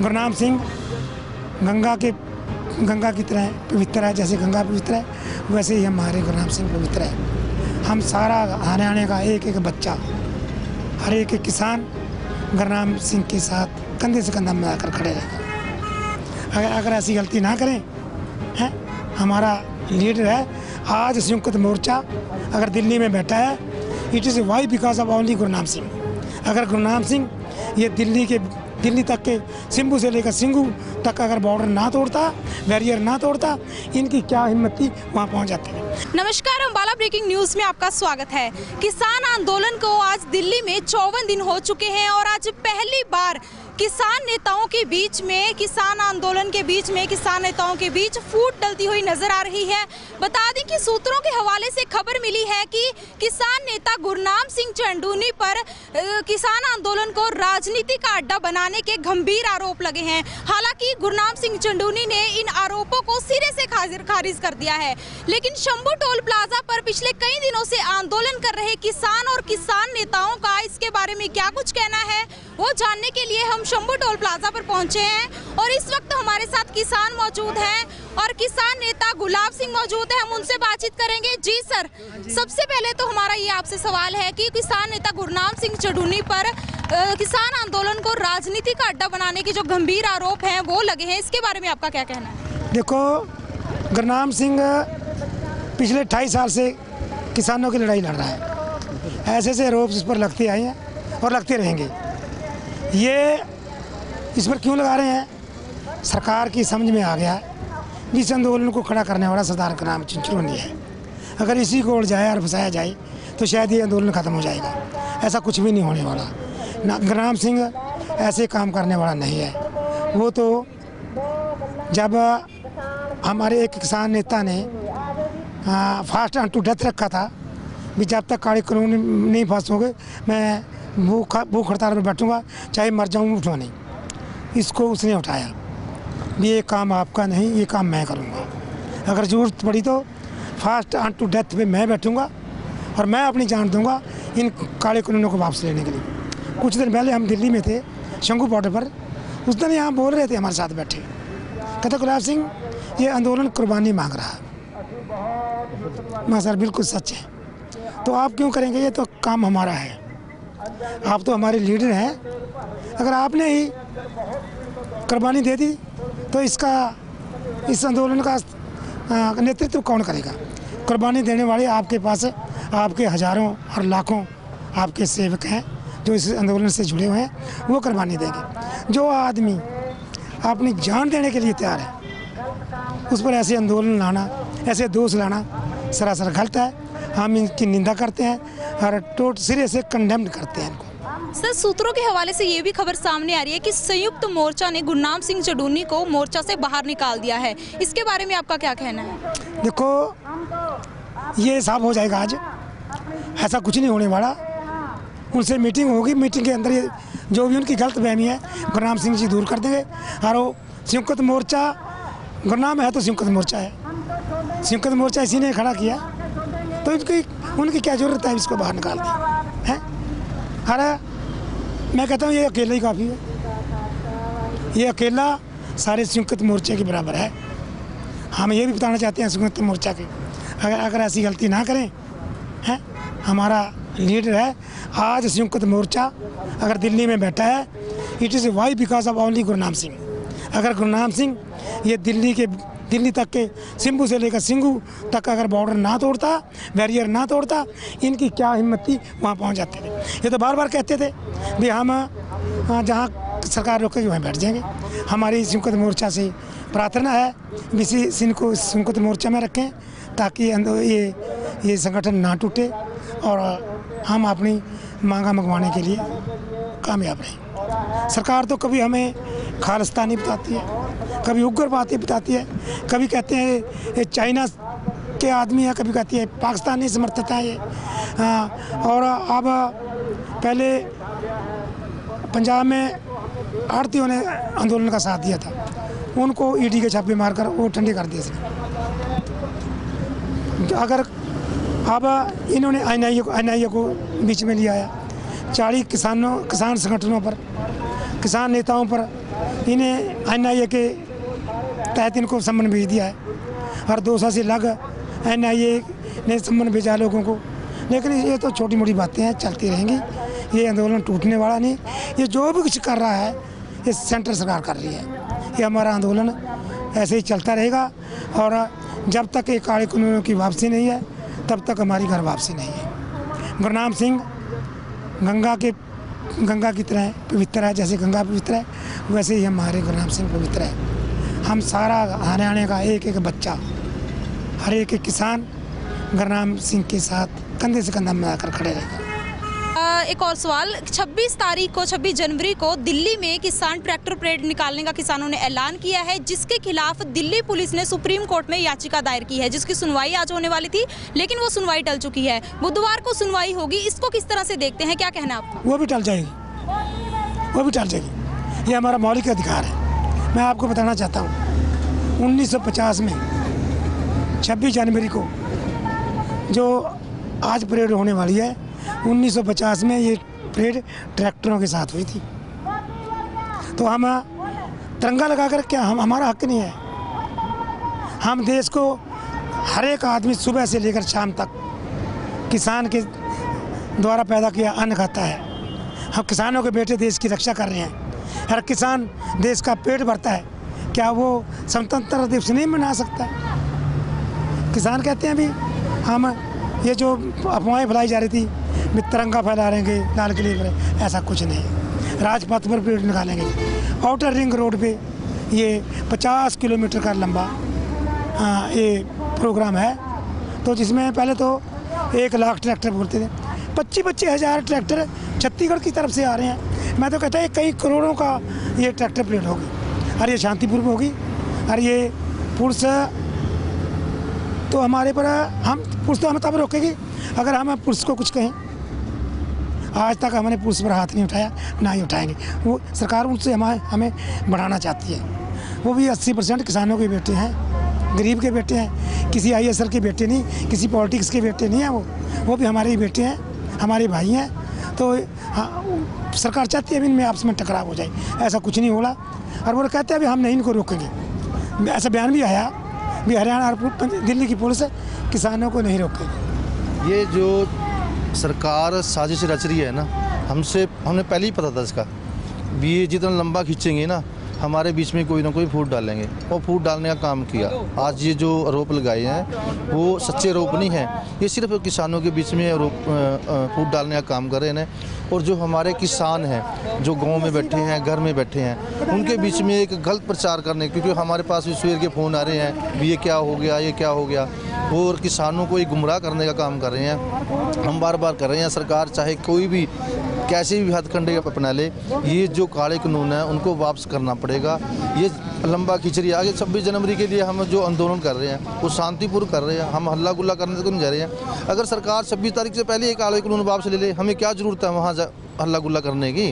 गुरनाम सिंह गंगा की तरह पवित्र है। जैसे गंगा पवित्र है वैसे ही हमारे गुरनाम सिंह पवित्र है। हम सारा हरियाणा का एक एक बच्चा, हर एक किसान गुरनाम सिंह के साथ कंधे से कंधा मिलाकर खड़े रहेगा। अगर ऐसी गलती ना करें हैं, हमारा लीडर है आज संयुक्त मोर्चा अगर दिल्ली में बैठा है, it is why because of only Gurnam Singh. अगर गुरनाम सिंह ये दिल्ली तक के सिंबू से लेकर सिंगू तक अगर बॉर्डर ना तोड़ता, बैरियर ना तोड़ता, इनकी क्या हिम्मत थी वहाँ पहुँच जाते हैं। नमस्कार, अम्बाला ब्रेकिंग न्यूज़ में आपका स्वागत है। किसान आंदोलन को आज दिल्ली में 54 दिन हो चुके हैं और आज पहली बार किसान नेताओं के बीच में, किसान आंदोलन के बीच में, किसान नेताओं के बीच फूट डलती हुई नजर आ रही है। बता दें कि सूत्रों के हवाले से खबर मिली है कि किसान नेता गुरनाम सिंह चंडूनी पर किसान आंदोलन को राजनीति का अड्डा बनाने के गंभीर आरोप लगे हैं। हालांकि गुरनाम सिंह चंडूनी ने इन आरोपों को सिरे से खारिज कर दिया है, लेकिन शंभू टोल प्लाजा पर पिछले कई दिनों से आंदोलन कर रहे किसान और किसान नेताओं का इसके बारे में क्या कुछ कहना है वो जानने के लिए हम शंभू टोल प्लाजा पर पहुंचे हैं और इस वक्त हमारे साथ किसान मौजूद हैं और किसान नेता गुलाब सिंह मौजूद है। हम उनसे बातचीत करेंगे। जी सर, सबसे पहले तो हमारा ये आपसे सवाल है कि किसान नेता गुरनाम सिंह चंडूनी पर किसान आंदोलन को राजनीति का अड्डा बनाने के जो गंभीर आरोप हैं वो लगे हैं, इसके बारे में आपका क्या कहना है? देखो, गुरनाम सिंह पिछले 28 साल से किसानों की लड़ाई लड़ रहा है। ऐसे आरोप इस पर लगते आए हैं और लगते रहेंगे। ये इस पर क्यों लगा रहे हैं, सरकार की समझ में आ गया है जिस आंदोलन को खड़ा करने वाला सरदार का नाम चंचुरनी है। अगर इसी को उड़ जाए और फंसाया जाए तो शायद ये आंदोलन ख़त्म हो जाएगा। ऐसा कुछ भी नहीं होने वाला। ना, गुरनाम सिंह ऐसे काम करने वाला नहीं है। वो तो जब हमारे एक किसान नेता ने फास्ट एंड टू डेथ रखा था भी जब तक काले कानून नहीं पास होंगे मैं भूख हड़ताल पर बैठूंगा, चाहे मर जाऊँ उठवा नहीं। इसको उसने उठाया भी ये काम आपका नहीं, ये काम मैं करूंगा। अगर ज़रूरत पड़ी तो फास्ट एंड टू डेथ पे मैं बैठूंगा और मैं अपनी जान दूंगा इन काले कानूनों को वापस लेने के लिए। कुछ दिन पहले हम दिल्ली में थे शंभू बॉर्डर पर, उस दिन यहाँ बोल रहे थे हमारे साथ बैठे, कहते गुलाब सिंह ये आंदोलन कुर्बानी मांग रहा है। मैं सर बिल्कुल सच है, तो आप क्यों करेंगे, ये तो काम हमारा है। आप तो हमारे लीडर हैं, अगर आपने ही कुर्बानी दे दी तो इस आंदोलन का नेतृत्व कौन करेगा? कुर्बानी देने वाले आपके पास आपके हजारों और लाखों आपके सेवक हैं जो इस आंदोलन से जुड़े हुए हैं, वो कुर्बानी देंगे। जो आदमी अपनी जान देने के लिए तैयार है उस पर ऐसे आंदोलन लाना, ऐसे दोष लाना सरासर गलत है। हम इनकी निंदा करते हैं और सिरे से कंडेम्ड करते हैं इनको। सर, सूत्रों के हवाले से ये भी खबर सामने आ रही है कि संयुक्त मोर्चा ने गुरनाम सिंह चंडूनी को मोर्चा से बाहर निकाल दिया है, इसके बारे में आपका क्या कहना है? देखो, ये साफ हो जाएगा आज, ऐसा कुछ नहीं होने वाला। उनसे मीटिंग होगी, मीटिंग के अंदर ये जो भी उनकी गलत फहमी है गुरनाम सिंह जी दूर कर देंगे। और वो संयुक्त मोर्चा, गुरनाम है तो संयुक्त मोर्चा है, संयुक्त मोर्चा इसी ने खड़ा किया, तो उनकी क्या जरूरत है इसको बाहर निकाल दें हैं? अरे मैं कहता हूँ ये अकेला ही काफ़ी है, ये अकेला सारे संयुक्त मोर्चे के बराबर है। हम ये भी बताना चाहते हैं संयुक्त मोर्चा के, अगर ऐसी गलती ना करें हैं, हमारा लीडर है आज संयुक्त मोर्चा अगर दिल्ली में बैठा है, it is why because of only Gurnam Singh. अगर गुरनाम सिंह ये दिल्ली तक के सिंबू से लेकर सिंगू तक अगर बॉर्डर ना तोड़ता, बैरियर ना तोड़ता, इनकी क्या हिम्मत थी वहाँ पहुँच जाते थे। ये तो बार बार कहते थे भी हम जहाँ सरकार रोकेगी वहीं बैठ जाएंगे। हमारी संयुक्त मोर्चा से प्रार्थना है इसी इनको संयुक्त मोर्चा में रखें ताकि ये संगठन ना टूटे और हम अपनी मांगा मंगवाने के लिए कामयाब रहें। सरकार तो कभी हमें खालिस्तानी बताती है, कभी उग्रवादी बताती है, कभी कहते हैं ये चाइना के आदमी है, कभी कहती है पाकिस्तानी समर्थित है ये। और अब पहले पंजाब में आड़तियों ने आंदोलन का साथ दिया था, उनको ईडी के छापे मारकर वो ठंडे कर दिए। अगर अब इन्होंने एनआईए को बीच में लिया है, 40 किसान संगठनों पर, किसान नेताओं पर इन्हें NIA के तहत इनको सम्मन भेज दिया है और 2 साल से लग NIA ने सम्मन भेजा लोगों को। लेकिन ये तो छोटी मोटी बातें हैं, चलती रहेंगी। ये आंदोलन टूटने वाला नहीं। ये जो भी कुछ कर रहा है ये सेंट्रल सरकार कर रही है। ये हमारा आंदोलन ऐसे ही चलता रहेगा और जब तक ये काले कानूनों की वापसी नहीं है तब तक हमारी घर वापसी नहीं है। गुरनाम सिंह गंगा की तरह पवित्र है। जैसे गंगा पवित्र है वैसे ही हमारे गुरनाम सिंह पवित्र है। हम सारा हरियाणा का एक एक बच्चा, हर एक किसान गुरनाम सिंह के साथ कंधे से कंधा मिलाकर खड़े रहेगा। एक और सवाल, 26 जनवरी को दिल्ली में किसान ट्रैक्टर परेड निकालने का किसानों ने ऐलान किया है, जिसके खिलाफ दिल्ली पुलिस ने सुप्रीम कोर्ट में याचिका दायर की है, जिसकी सुनवाई आज होने वाली थी लेकिन वो सुनवाई टल चुकी है। बुधवार को सुनवाई होगी। इसको किस तरह से देखते हैं, क्या कहना है आपका? वो भी टल जाएगी, वो भी टल जाएगी। ये हमारा मौलिक अधिकार है। मैं आपको बताना चाहता हूँ 1950 में 26 जनवरी को जो आज परेड होने वाली है, 1950 में ये परेड ट्रैक्टरों के साथ हुई थी। तो हम तिरंगा लगाकर क्या हमारा हक नहीं है? हम देश को हर एक आदमी सुबह से लेकर शाम तक किसान के द्वारा पैदा किया अन्न खाता है। हम किसानों के बेटे देश की रक्षा कर रहे हैं। हर किसान देश का पेट भरता है, क्या वो स्वतंत्रता दिवस नहीं मना सकता? किसान कहते हैं अभी हम ये जो अफवाहें फैलाई जा रही थी भी तिरंगा फैला रहेंगे लाल किले पर, ऐसा कुछ नहीं। राजपथ पर परेड निकालेंगे। आउटर रिंग रोड पे ये 50 किलोमीटर का लंबा ये प्रोग्राम है। तो जिसमें पहले तो 1 लाख ट्रैक्टर बोलते थे, 25 हज़ार ट्रैक्टर छत्तीसगढ़ की तरफ से आ रहे हैं। मैं तो कहता है कई करोड़ों का ये ट्रैक्टर परेड होगी और ये शांतिपूर्ण होगी। और ये पुलिस तो हमारे पर पुलिस तो हमें तब रोकेगी अगर हम पुलिस को कुछ कहें। आज तक हमने पुलिस पर हाथ नहीं उठाया, ना ही उठाएंगे। वो सरकार उनसे हमें बढ़ाना चाहती है। वो भी 80% किसानों के बेटे हैं, गरीब के बेटे हैं, किसी IAS के बेटे नहीं, किसी पॉलिटिक्स के बेटे नहीं हैं। वो भी हमारे ही बेटे हैं, हमारे भाई हैं। तो सरकार चाहती है इनमें आपस में टकराव हो जाए, ऐसा कुछ नहीं होगा। और वो कहते हैं अभी हम नहीं इनको रोकेंगे। ऐसा बयान भी आया भी हरियाणा और दिल्ली की पुलिस किसानों को नहीं रोकेगी। ये जो सरकार साजिश रच रही है ना, हमने पहले ही पता था इसका भी। ये जितना लंबा खींचेंगे ना हमारे बीच में कोई ना कोई फूट डालेंगे, और फूट डालने का काम किया। आज ये जो आरोप लगाए हैं वो सच्चे आरोप नहीं है, ये सिर्फ किसानों के बीच में आरोप फूट डालने का काम कर रहे हैं। और जो हमारे किसान हैं जो गांव में बैठे हैं, घर में बैठे हैं, उनके बीच में एक गलत प्रचार करने, क्योंकि हमारे पास भी सवेर के फ़ोन आ रहे हैं भी ये क्या हो गया, ये क्या हो गया। और किसानों को एक गुमराह करने का काम कर रहे हैं। हम बार बार कर रहे हैं, सरकार चाहे कोई भी कैसे भी हथकंडे अपना ले, ये जो काले कानून है उनको वापस करना पड़ेगा। ये लंबा खिचड़ी आगे 26 जनवरी के लिए हम जो आंदोलन कर रहे हैं वो शांतिपूर्ण कर रहे हैं, हम हल्ला गुल्ला करने को नहीं जा रहे हैं। अगर सरकार 26 तारीख से पहले ये काले कानून वापस ले ले, हमें क्या ज़रूरत है वहाँ हल्ला गुल्ला करने की?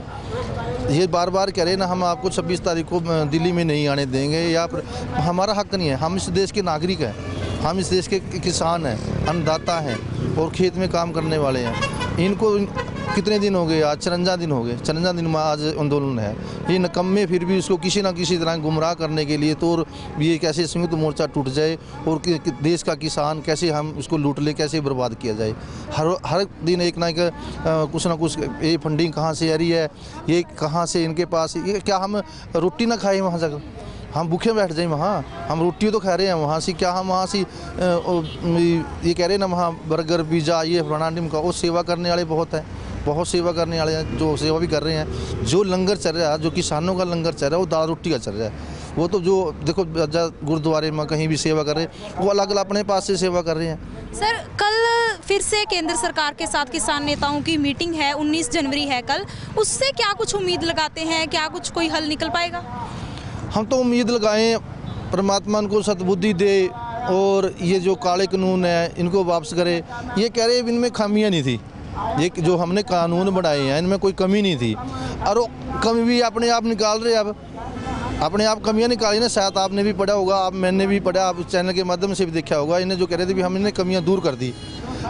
ये बार बार कह रहे हैं ना हम आपको 26 तारीख को दिल्ली में नहीं आने देंगे, या हमारा हक नहीं है। हम इस देश के नागरिक हैं, हम इस देश के किसान हैं, अन्नदाता हैं और खेत में काम करने वाले हैं। इनको कितने दिन हो गए? आज 54 दिन हो गए। 54 दिन में आज आंदोलन है। ये नकम्मे फिर भी उसको किसी ना किसी तरह गुमराह करने के लिए, तो ये कैसे संयुक्त मोर्चा टूट जाए और देश का किसान कैसे हम उसको लूट ले, कैसे बर्बाद किया जाए। हर दिन एक ना एक कुछ ना कुछ, ये फंडिंग कहाँ से आ रही है, ये कहाँ से इनके पास, ये क्या हम रोटी ना खाएँ वहाँ जाकर? हम भूखे बैठ जाए वहाँ? हम रोटी तो खा रहे हैं वहाँ से, क्या हम वहाँ से ये कह रहे हैं ना वहाँ बर्गर पिज़्ज़ा ये फलाना ढिमका। वो सेवा करने वाले बहुत हैं, बहुत सेवा करने वाले हैं जो सेवा भी कर रहे हैं। जो लंगर चल रहा है, जो किसानों का लंगर चल रहा है, वो दाल रोटी का चल रहा है। वो तो जो देखो गुरुद्वारे में कहीं भी सेवा कर रहे हैं, वो अलग अलग अपने पास से सेवा कर रहे हैं। सर, कल फिर से केंद्र सरकार के साथ किसान नेताओं की मीटिंग है, 19 जनवरी है कल। उससे क्या कुछ उम्मीद लगाते हैं? क्या कुछ कोई हल निकल पाएगा? हम तो उम्मीद लगाएं परमात्मा इनको सद्बुद्धि दे और ये जो काले कानून है इनको वापस करे। ये कह रहे हैं इनमें खामियां नहीं थी, ये जो हमने कानून बनाए हैं इनमें कोई कमी नहीं थी, और वो कमी भी अपने आप निकाल रहे। अब अपने आप कमियां निकाली ना, शायद आपने भी पढ़ा होगा, आप मैंने भी पढ़ा, आप चैनल के माध्यम से भी देखा होगा। इन्हें जो कह रहे थे भी हम इन्हें कमियां दूर कर दी,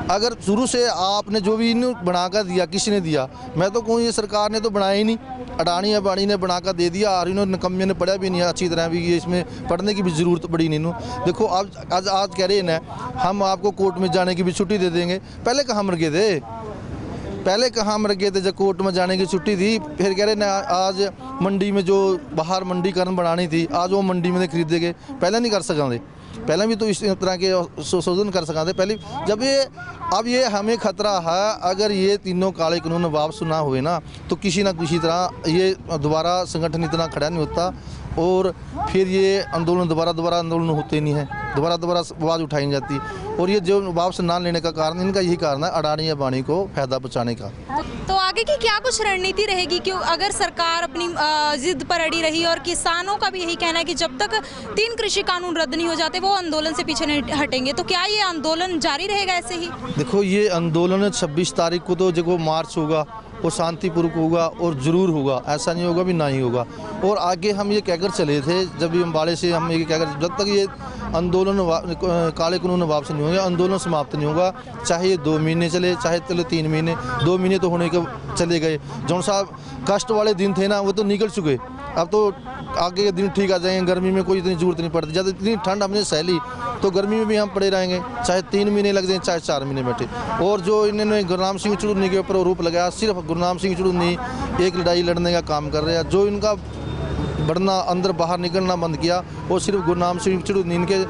अगर शुरू से आपने जो भी इन्हें बनाकर दिया, किसने दिया? मैं तो कहूँ ये सरकार ने तो बनाया ही नहीं, अडानी अंबानी ने बनाकर दे दिया और इन्होंने निकम्मे ने पढ़ा भी नहीं अच्छी तरह भी, ये इसमें पढ़ने की भी ज़रूरत पड़ी नहीं। देखो आज कह रहे हैं ना हम आपको कोर्ट में जाने की भी छुट्टी दे देंगे। पहले कहाँ मर गए थे? पहले कहाँ मर गए थे जब कोर्ट में जाने की छुट्टी थी? फिर कह रहे ना आज मंडी में जो बाहर मंडीकरण बढ़ानी थी, आज वो मंडी में खरीदे गए। पहले नहीं कर सकेंगे, पहले भी तो इस तरह के संशोधन कर सकेंगे पहले। जब ये अब ये हमें खतरा है, अगर ये तीनों काले कानून वापस ना हुए ना तो किसी ना किसी तरह ये दोबारा संगठन इतना खड़ा नहीं होता और फिर ये आंदोलन दोबारा आंदोलन होते नहीं है, दोबारा आवाज़ उठाई नहीं जाती। और ये जो वापस ना लेने का कारण, इनका यही कारण है अडानी अंबानी को फायदा पहुँचाने का। तो आगे की क्या कुछ रणनीति रहेगी? क्यों अगर सरकार अपनी जिद पर अड़ी रही और किसानों का भी यही कहना है कि जब तक 3 कृषि कानून रद्द नहीं हो जाते वो आंदोलन से पीछे नहीं हटेंगे, तो क्या ये आंदोलन जारी रहेगा ऐसे ही? देखो ये आंदोलन 26 तारीख को तो जो मार्च होगा वो शांतिपूर्वक होगा और ज़रूर होगा, ऐसा नहीं होगा भी ना ही होगा। और आगे हम ये कहकर चले थे जब भी अम्बाड़े से, हम ये कहकर जब तक ये आंदोलन काले कानून वापस नहीं होंगे, आंदोलन समाप्त नहीं होगा, चाहे ये 2 महीने चले, चाहे चले 3 महीने, 2 महीने तो होने के चले गए। जौन साहब कष्ट वाले दिन थे ना वो तो निकल चुके, अब तो आगे के दिन ठीक आ जाएंगे। गर्मी में कोई इतनी ज़रूरत नहीं पड़ती, जब इतनी ठंड हमने सहली तो गर्मी में भी हम पड़े रहेंगे, चाहे 3 महीने लग जाए चाहे 4 महीने बैठे। और जो इन्होंने गुरनाम सिंह चुड़ूनी के ऊपर आरोप लगाया, सिर्फ गुरनाम सिंह चुड़ूनी एक लड़ाई लड़ने का काम कर रहे हैं। जो इनका बढ़ना अंदर बाहर निकलना बंद किया वो सिर्फ गुरनाम सिंह चुड़ूनी इनके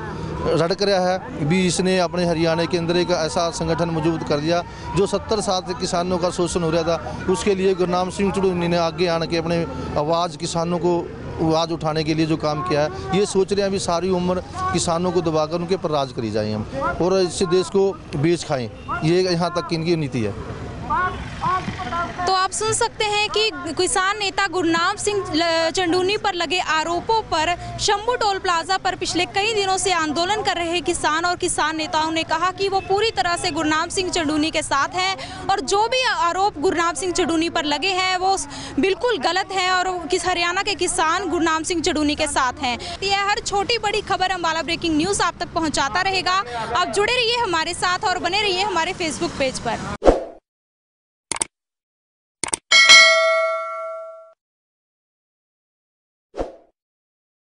रड़क रहा है भी। इसने अपने हरियाणा के अंदर एक ऐसा संगठन मौजूद कर दिया जो 70 साल से किसानों का शोषण हो रहा था। उसके लिए गुरनाम सिंह चुड़ूनी ने आगे आने के अपने आवाज़ किसानों को आवाज़ उठाने के लिए जो काम किया है, ये सोच रहे हैं अभी सारी उम्र किसानों को दबाकर उनके पर राज करी जाए हम और इससे देश को बेच खाएं, ये यहाँ तक इनकी नीति है। तो आप सुन सकते हैं कि किसान नेता गुरनाम सिंह चंडूनी पर लगे आरोपों पर शंभू टोल प्लाजा पर पिछले कई दिनों से आंदोलन कर रहे किसान और किसान नेताओं ने कहा कि वो पूरी तरह से गुरनाम सिंह चंडूनी के साथ हैं और जो भी आरोप गुरनाम सिंह चंडूनी पर लगे हैं वो बिल्कुल गलत है और किस हरियाणा के किसान गुरनाम सिंह चंडूनी के साथ हैं। यह हर छोटी बड़ी खबर अम्बाला ब्रेकिंग न्यूज़ आप तक पहुँचाता रहेगा। आप जुड़े रहिए हमारे साथ और बने रहिए हमारे फेसबुक पेज पर।